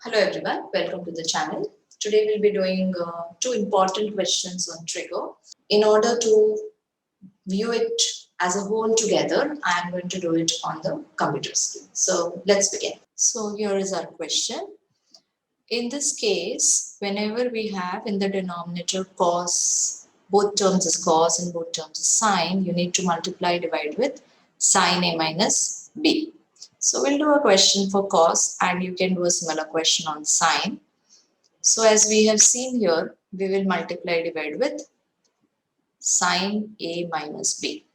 Hello everyone, welcome to the channel. Today we'll be doing two important questions on trigger. In order to view it as a whole together, I am going to do it on the computer screen. So let's begin. So here is our question. In this case, whenever we have in the denominator cos, both terms is cos and both terms is sine, you need to multiply divide with sine A minus B. So we'll do a question for cos and you can do a similar question on sine. So as we have seen here, we will multiply divide with sine A minus B.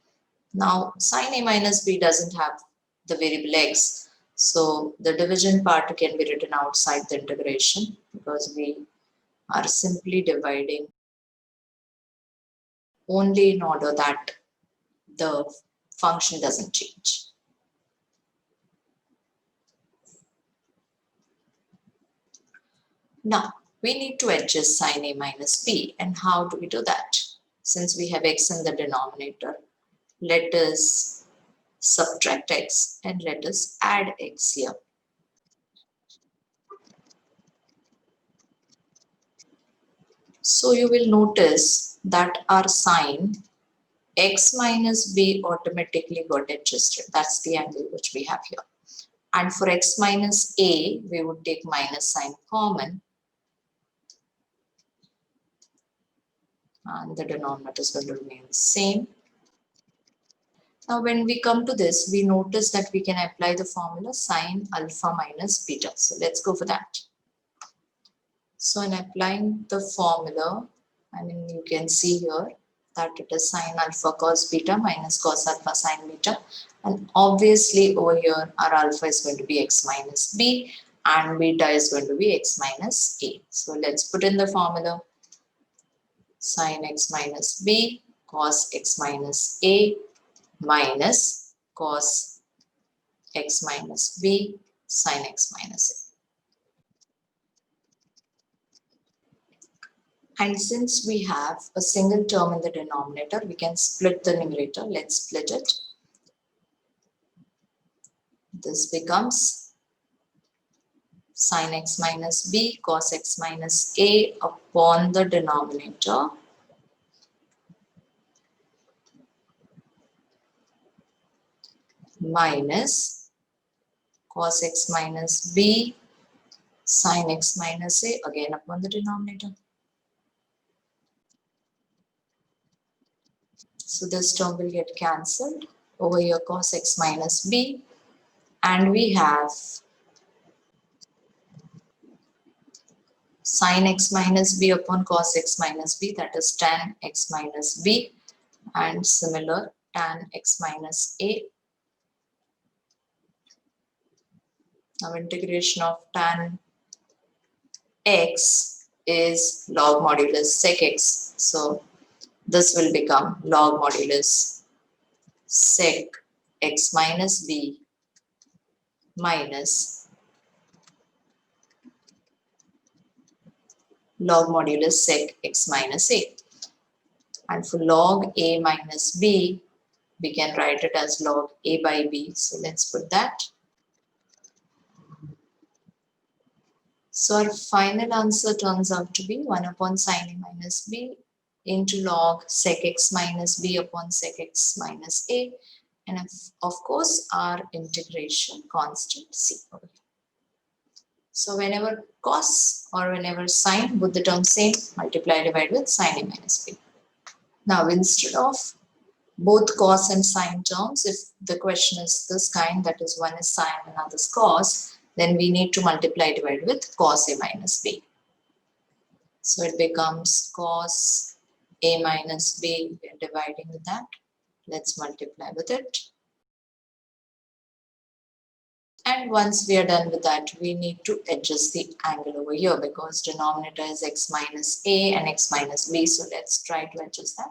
Now sine A minus B doesn't have the variable x. So the division part can be written outside the integration because we are simply dividing only in order that the function doesn't change. Now we need to adjust sine A minus B, and how do we do that? Since we have x in the denominator, let us subtract x and let us add x here. So you will notice that our sign x minus b automatically got adjusted. That's the angle which we have here. And for x minus a, we would take minus sign common. And the denominator is going to remain the same. Now when we come to this, we notice that we can apply the formula sine alpha minus beta. So let's go for that. So in applying the formula, you can see here that it is sine alpha cos beta minus cos alpha sine beta. And obviously over here, our alpha is going to be x minus b and beta is going to be x minus a. So let's put in the formula sine x minus b cos x minus a minus cos x minus b sine x minus a. And since we have a single term in the denominator, we can split the numerator. Let's split it. This becomes sine x minus b cos x minus a upon the denominator minus cos x minus b sine x minus a again upon the denominator. So this term will get cancelled. Over here cos x minus b, and we have sine x minus b upon cos x minus b, that is tan x minus b, and similar tan x minus a. Now integration of tan x is log modulus sec x. So this will become log modulus sec x minus b minus log modulus sec x minus a. And for log a minus b, we can write it as log a by b. So let's put that. So our final answer turns out to be 1 upon sine a minus b into log sec x minus b upon sec x minus a, and of course our integration constant c. So whenever cos or whenever sine, both the terms same, multiply divide with sine a minus b. Now instead of both cos and sine terms, if the question is this kind, that is one is sine and another is cos, then we need to multiply divide with cos a minus b. So it becomes cos a minus b, we are dividing with that. Let's multiply with it. And once we are done with that, we need to adjust the angle over here because denominator is x minus a and x minus b. So let's try to adjust that.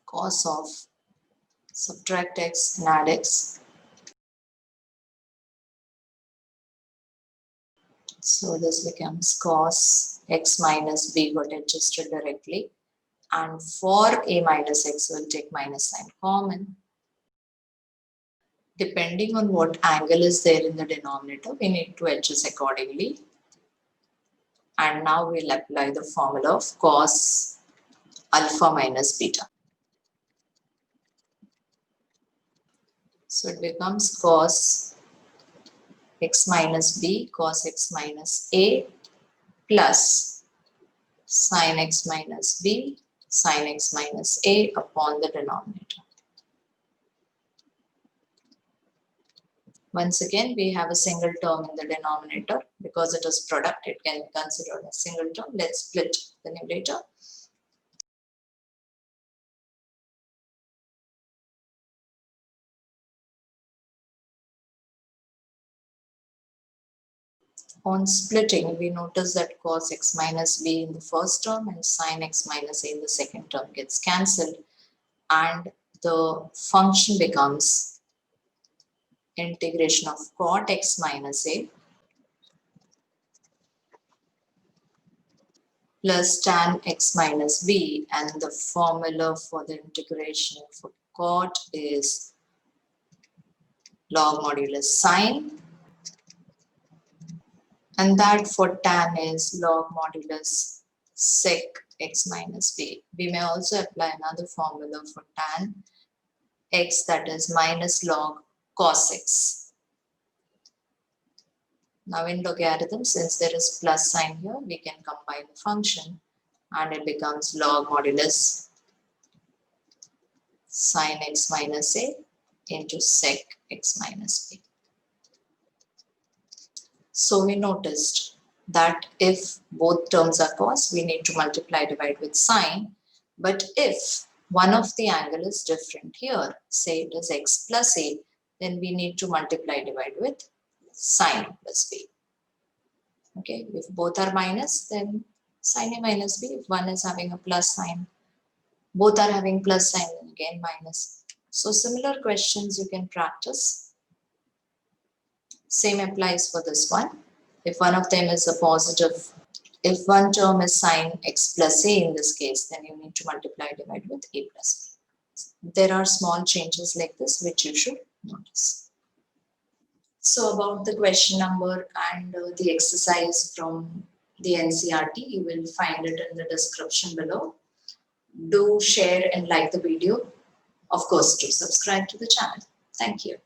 Cos of subtract x and add x. So this becomes cos x minus b got adjusted directly. And for a minus x, we'll take minus sign common. Depending on what angle is there in the denominator, we need to adjust accordingly. And now we'll apply the formula of cos alpha minus beta. So it becomes cos x minus b cos x minus a plus sin x minus b sin x minus a upon the denominator. Once again, we have a single term in the denominator. Because it is product, it can be considered a single term. Let's split the numerator. On splitting, we notice that cos x minus b in the first term and sin x minus a in the second term gets cancelled, and the function becomes integration of cot x minus a plus tan x minus b, and the formula for the integration for cot is log modulus sin, and that for tan is log modulus sec x minus b. We may also apply another formula for tan x, that is minus log cos x. Now in logarithm, since there is plus sign here, we can combine the function and it becomes log modulus sin x minus a into sec x minus b. So we noticed that if both terms are cos, we need to multiply divide with sine. But if one of the angle is different here, say it is x plus a, then we need to multiply divide with sine plus b. Okay, if both are minus, then sine a minus b. If one is having a plus sign, both are having plus sign, then again minus. So similar questions you can practice. Same applies for this one. If one of them is a positive, if one term is sine x plus a in this case, then you need to multiply divide with a plus b. There are small changes like this which you should notice. So about the question number and the exercise from the NCRT, you will find it in the description below. Do share and like the video. Of course, do subscribe to the channel. Thank you.